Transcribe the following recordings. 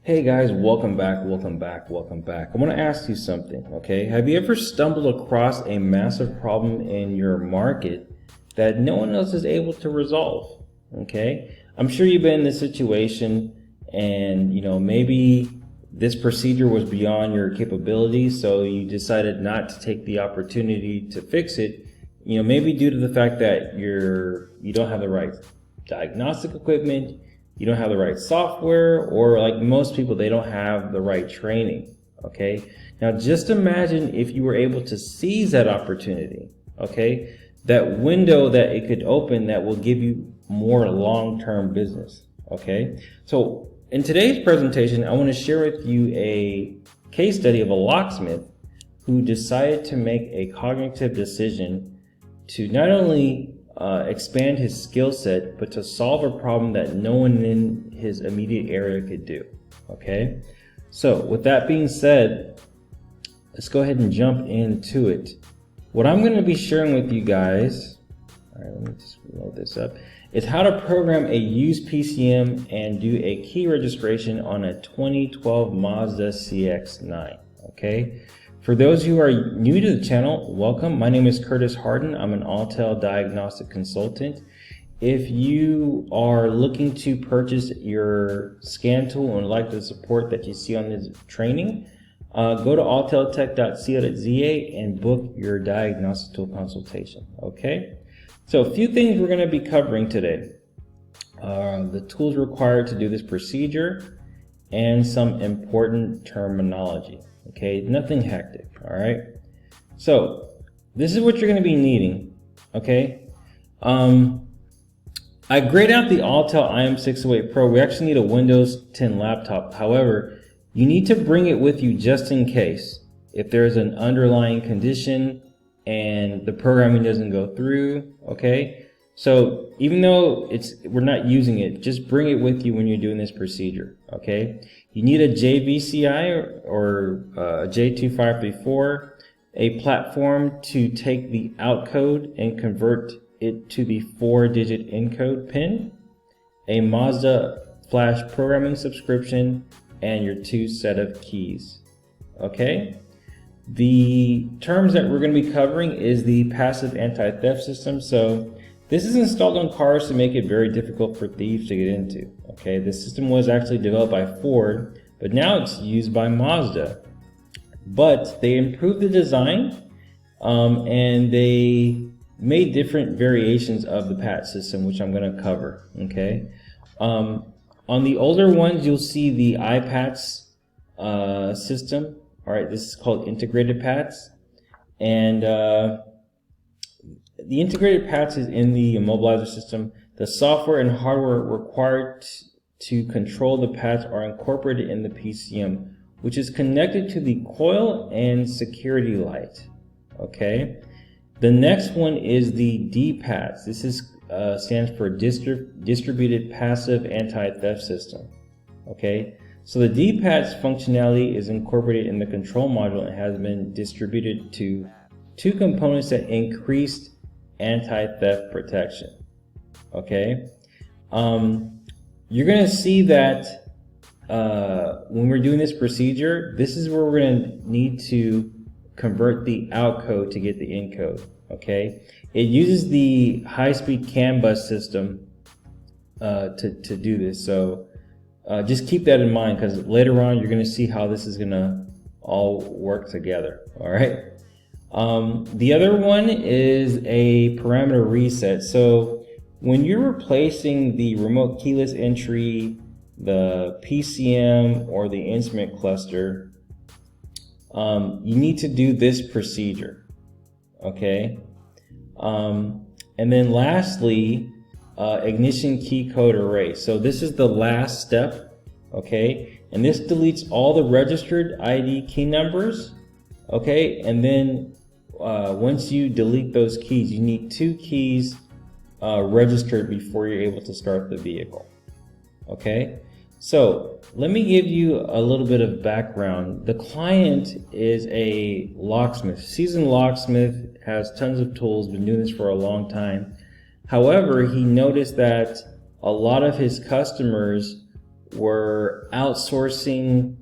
Hey guys, welcome back. I want to ask you something, okay? Have you ever stumbled across a massive problem in your market that no one else is able to resolve, okay? I'm sure you've been in this situation and, maybe this procedure was beyond your capabilities, so you decided not to take the opportunity to fix it, maybe due to the fact that you don't have the right diagnostic equipment, you don't have the right software, or like most people, they don't have the right training, okay? Now just imagine if you were able to seize that opportunity, okay? That window that it could open that will give you more long-term business, okay? So in today's presentation, I want to share with you a case study of a locksmith who decided to make a cognitive decision to not only expand his skill set, but to solve a problem that no one in his immediate area could do, okay? So with that being said, let's go ahead and jump into it. What I'm going to be sharing with you guys, all right, let me just load this up, is how to program a used PCM and do a key registration on a 2012 Mazda CX-9, okay? For those who are new to the channel, welcome. My name is Hardin. I'm an Autel diagnostic consultant. If you are looking to purchase your scan tool and would like the support that you see on this training, go to auteltech.co.za and book your diagnostic tool consultation, okay? So a few things we're going to be covering today. The tools required to do this procedure and some important terminology. Okay, nothing hectic, all right? So this is what you're going to be needing, okay? I grayed out the Autel IM608 Pro. We actually need a Windows 10 laptop. However, you need to bring it with you just in case. If there's an underlying condition and the programming doesn't go through, okay? So even though we're not using it, just bring it with you when you're doing this procedure, okay? You need a JVCI or a J2534, a platform to take the out code and convert it to the 4-digit encode pin, a Mazda flash programming subscription, and your 2 set of keys, okay? The terms that we're going to be covering is the passive anti-theft system. So this is installed on cars to make it very difficult for thieves to get into. Okay, this system was actually developed by Ford, but now it's used by Mazda. But they improved the design and they made different variations of the PAT system, which I'm going to cover. Okay, on the older ones, you'll see the iPATs system. All right, this is called integrated PATs, and the integrated PATs is in the immobilizer system. The software and hardware required to control the PATs are incorporated in the PCM, which is connected to the coil and security light. Okay. The next one is the DPATs. This is stands for Distributed Passive Anti-Theft System. Okay. So the DPATs functionality is incorporated in the control module and has been distributed to 2 components that increased anti-theft protection. Okay, you're going to see that when we're doing this procedure, this is where we're going to need to convert the out code to get the in code. Okay, it uses the high-speed CAN bus system to do this. So just keep that in mind, because later on you're going to see how this is going to all work together. All right. The other one is a parameter reset. So when you're replacing the remote keyless entry, the PCM, or the instrument cluster, you need to do this procedure, okay? And then lastly, ignition key code array. So this is the last step, okay? And this deletes all the registered ID key numbers, okay? And then once you delete those keys, you need 2 keys registered before you're able to start the vehicle. Okay, so let me give you a little bit of background. The client is a locksmith, seasoned locksmith, has tons of tools, been doing this for a long time. However, he noticed that a lot of his customers were outsourcing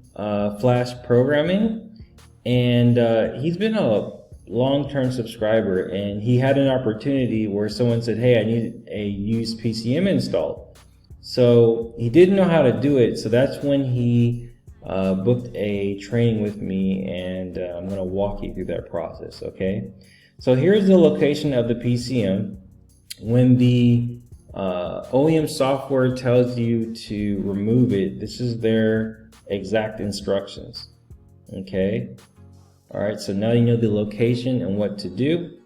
Flash programming, and he's been a long-term subscriber, and he had an opportunity where someone said, hey, I need a used PCM installed. So he didn't know how to do it, so that's when he booked a training with me, and I'm going to walk you through that process, okay? So here's the location of the PCM. When the OEM software tells you to remove it, this is their exact instructions, okay? All right, so now you know the location and what to do.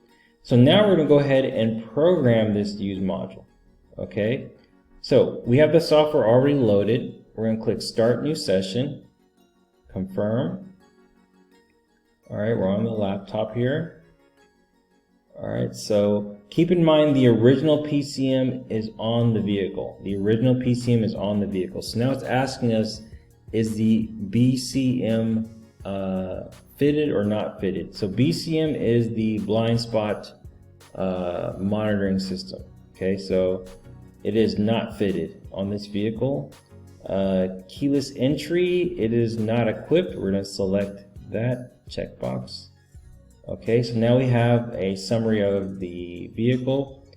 So now we're going to go ahead and program this used module, okay? So we have the software already loaded. We're going to click Start New Session, Confirm. All right, we're on the laptop here. All right, so keep in mind the original PCM is on the vehicle. The original PCM is on the vehicle. So now it's asking us, is the BCM fitted or not fitted? So BCM is the blind spot monitoring system. Okay, so it is not fitted on this vehicle. Keyless entry, it is not equipped. We're going to select that checkbox. Okay, so now we have a summary of the vehicle.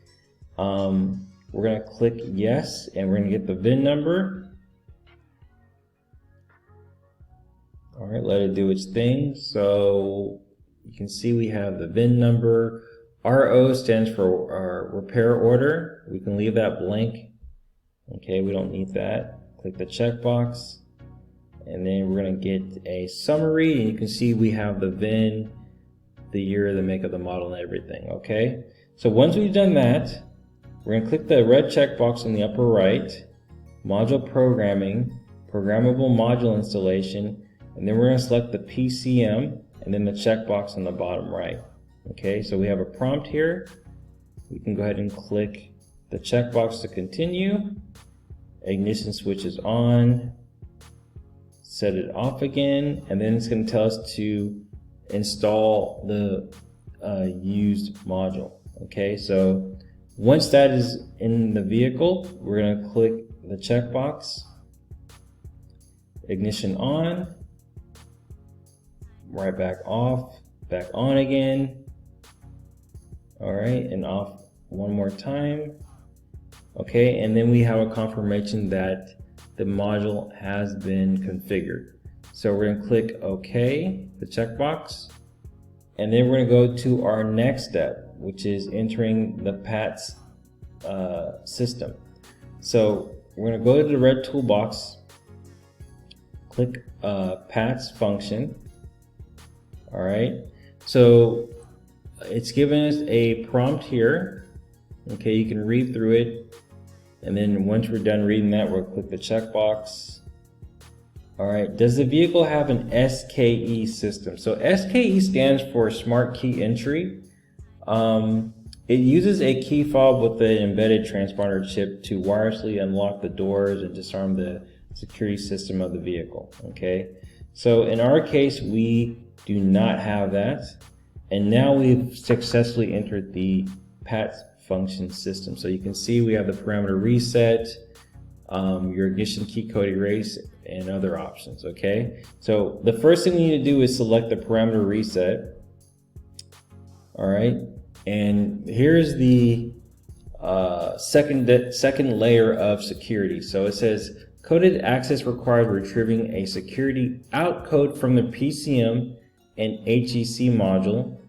We're going to click yes, and we're going to get the VIN number. All right, let it do its thing. So you can see we have the VIN number. RO stands for our repair order. We can leave that blank. Okay, we don't need that. Click the checkbox, and then we're going to get a summary, and you can see we have the VIN, the year, the make of the model, and everything. Okay, so once we've done that, we're going to click the red checkbox in the upper right, module programming, programmable module installation, and then we're going to select the PCM and then the checkbox on the bottom right. Okay, so we have a prompt here. We can go ahead and click the checkbox to continue. Ignition switch is on. Set it off again, and then it's going to tell us to install the used module. Okay, so once that is in the vehicle, we're going to click the checkbox, ignition on, right back off, back on again. All right, and off one more time. Okay, and then we have a confirmation that the module has been configured. So we're going to click OK, the checkbox, and then we're going to go to our next step, which is entering the PATS system. So we're going to go to the red toolbox, click PATS function. All right, so it's given us a prompt here. Okay, you can read through it, and then once we're done reading that, we'll click the checkbox. All right, does the vehicle have an SKE system? So SKE stands for Smart Key Entry. It uses a key fob with an embedded transponder chip to wirelessly unlock the doors and disarm the security system of the vehicle. Okay, so in our case, we do not have that, and now we've successfully entered the PATS function system. So you can see we have the parameter reset, your ignition key code erase, and other options. Okay, so the first thing we need to do is select the parameter reset. All right, and here's the second layer of security. So it says coded access requires retrieving a security out code from the PCM and HEC module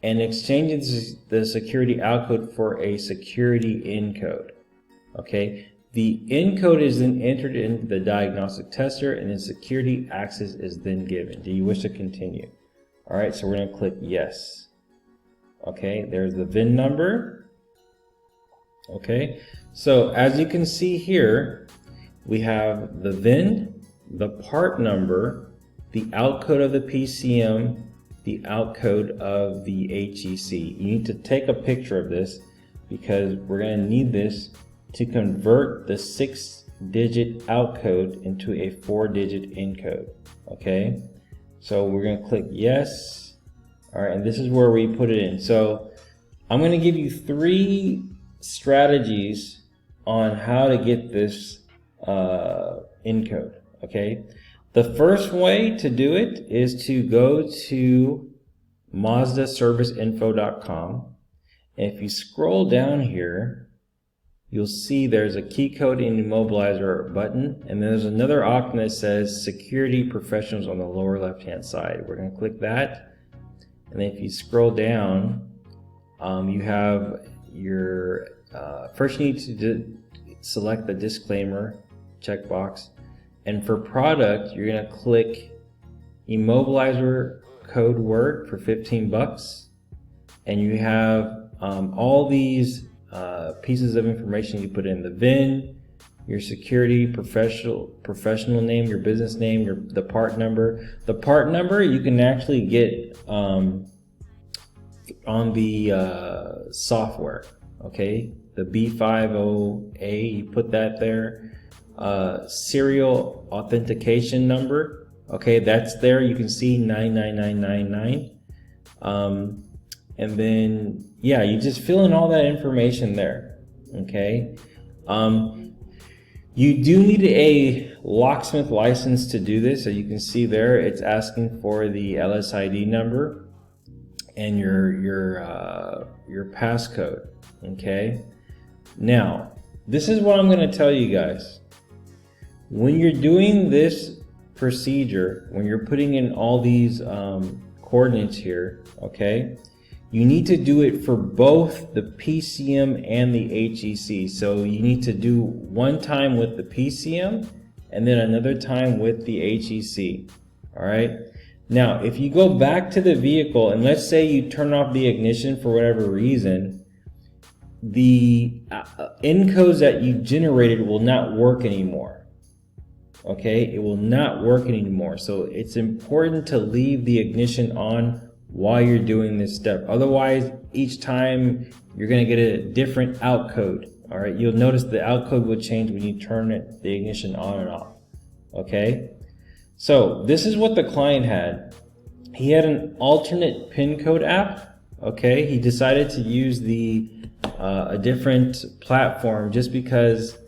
and exchanging the security out code for a security in code. Okay, the in code is then entered into the diagnostic tester, and then security access is then given. Do you wish to continue? All right, so we're going to click yes. Okay, there's the VIN number. Okay, so as you can see here, we have the VIN, the part number, the out code of the PCM, the out code of the HEC. You need to take a picture of this because we're going to need this to convert the 6-digit out code into a 4-digit in code. Okay, so we're going to click yes. All right, and this is where we put it in. So I'm going to give you 3 strategies on how to get this encode. Okay, the first way to do it is to go to MazdaServiceInfo.com, and if you scroll down here, you'll see there's a key code and immobilizer button, and then there's another option that says Security Professionals on the lower left hand side. We're going to click that, and then if you scroll down, you have your first you need to select the disclaimer checkbox, and for product you're going to click immobilizer code word for 15 bucks, and you have all these pieces of information you put in: the VIN, your security professional name, your business name, the part number. The part number you can actually get on the software. Okay, the B50A, you put that there. Serial authentication number, okay, that's there. You can see 99999. And then, yeah, you just fill in all that information there. Okay, you do need a locksmith license to do this. So you can see there, it's asking for the LSID number and your passcode. Okay, now this is what I'm going to tell you guys. When you're doing this procedure, when you're putting in all these coordinates here, okay, you need to do it for both the PCM and the HEC. So you need to do one time with the PCM and then another time with the HEC. All right. Now, if you go back to the vehicle and let's say you turn off the ignition for whatever reason, the encodes that you generated will not work anymore. Okay, it will not work anymore. So it's important to leave the ignition on while you're doing this step. Otherwise, each time you're going to get a different out code. All right, you'll notice the out code will change when you turn the ignition on and off. Okay, so this is what the client had. He had an alternate pin code app. Okay, he decided to use a different platform just because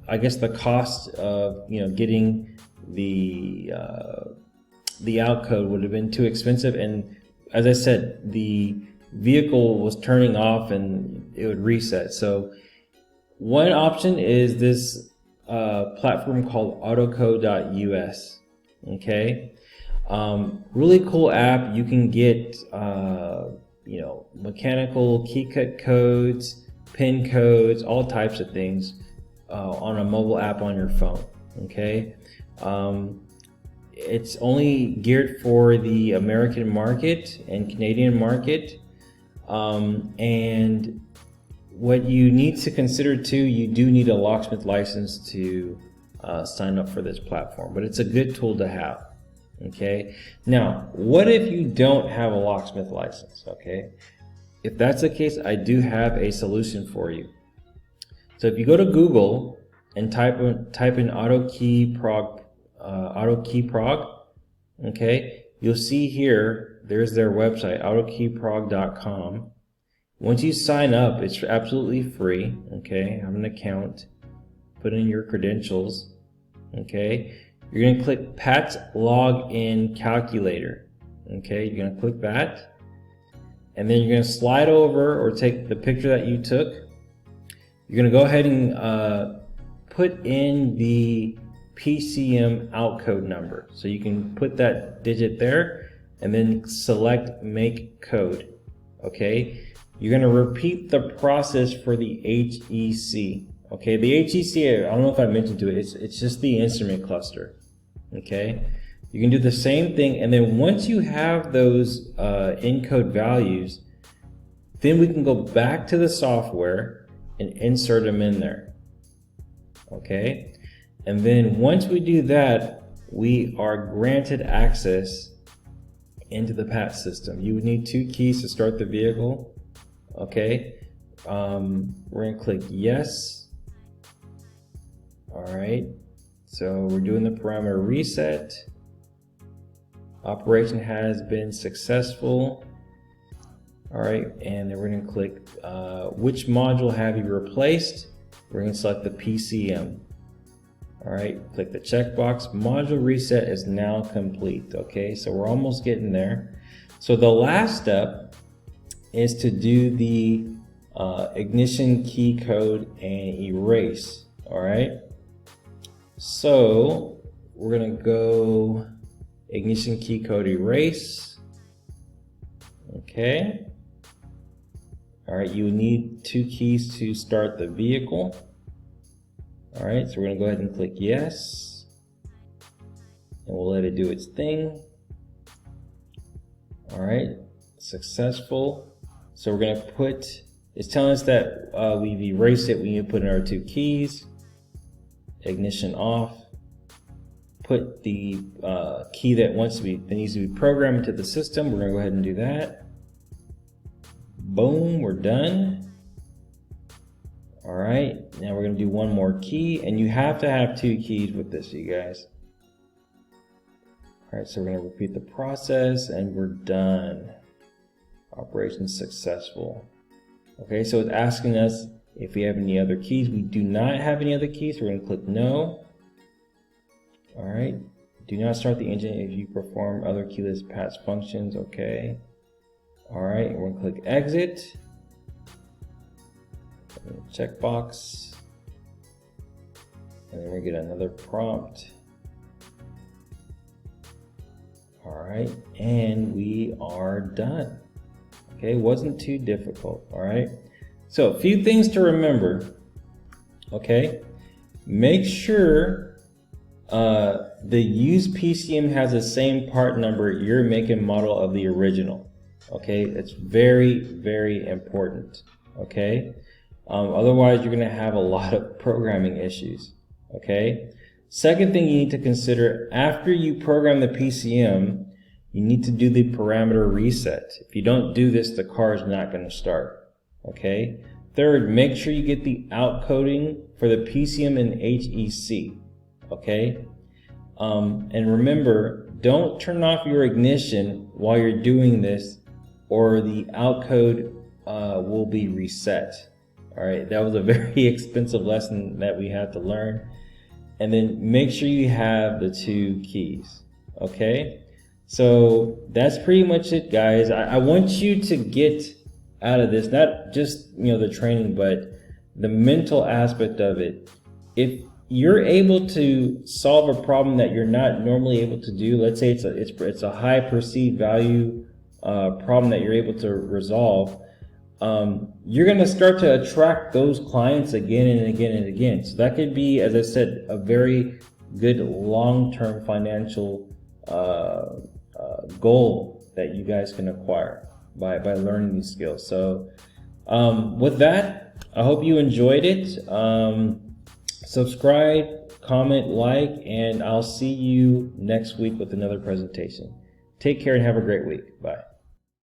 I guess the cost of getting the out code would have been too expensive, and as I said, the vehicle was turning off and it would reset. So one option is this platform called autocode.us. Okay, really cool app. You can get mechanical key cut codes, pin codes, all types of things on a mobile app on your phone. Okay, it's only geared for the American market and Canadian market, and what you need to consider too, you do need a locksmith license to sign up for this platform, but it's a good tool to have. Okay, now what if you don't have a locksmith license? Okay, if that's the case, I do have a solution for you. So if you go to Google and type in AutoKeyProg, okay, you'll see here, there's their website, autokeyprog.com. Once you sign up, it's absolutely free. Okay, have an account, put in your credentials. Okay, you're going to click Pat's Login Calculator. Okay, you're going to click that, and then you're going to slide over or take the picture that you took. You're going to go ahead and put in the PCM outcode number. So you can put that digit there and then select Make Code. Okay, you're going to repeat the process for the HEC. Okay, the HEC, I don't know if I mentioned to it, it's just the instrument cluster. Okay, you can do the same thing, and then once you have those encode values, then we can go back to the software and insert them in there. Okay, and then once we do that, we are granted access into the PAT system. You would need 2 keys to start the vehicle. Okay, we're going to click yes. All right, so we're doing the parameter reset. Operation has been successful. All right, and then we're going to click which module have you replaced. We're going to select the PCM. All right, click the checkbox. Module reset is now complete. Okay, so we're almost getting there. So the last step is to do the ignition key code and erase. All right, so we're gonna go ignition key code erase. Okay. All right, you need 2 keys to start the vehicle. All right, so we're gonna go ahead and click yes, and we'll let it do its thing. All right, successful. So we're gonna put, it's telling us that we've erased it. We need to put in our 2 keys. Ignition off. Put the key that needs to be programmed into the system. We're gonna go ahead and do that. Boom, we're done. All right, now we're gonna do 1 more key, and you have to have 2 keys with this, you guys. All right, so we're gonna repeat the process, and we're done. Operation successful. Okay, so it's asking us if we have any other keys. We do not have any other keys, so we're gonna click no. All right, do not start the engine if you perform other keyless pass functions. Okay. All right, we're gonna click exit. Checkbox, and then we get another prompt. All right, and we are done. Okay, wasn't too difficult. All right, so a few things to remember. Okay, make sure the used PCM has the same part number, your make and model of the original. Okay, it's very, very important. Okay. Otherwise, you're going to have a lot of programming issues. Okay. Second thing you need to consider, after you program the PCM, you need to do the parameter reset. If you don't do this, the car is not going to start. Okay. Third, make sure you get the out coding for the PCM and HEC. Okay. And remember, don't turn off your ignition while you're doing this, or the out code will be reset. All right, that was a very expensive lesson that we had to learn. And then make sure you have the 2 keys. Okay, so that's pretty much it, guys. I want you to get out of this, not just the training, but the mental aspect of it. If you're able to solve a problem that you're not normally able to do, let's say it's a high perceived value problem that you're able to resolve, you're going to start to attract those clients again and again and again. So that could be, as I said, a very good long-term financial goal that you guys can acquire by learning these skills. So with that, I hope you enjoyed it. Subscribe, comment, like, and I'll see you next week with another presentation. Take care and have a great week. Bye.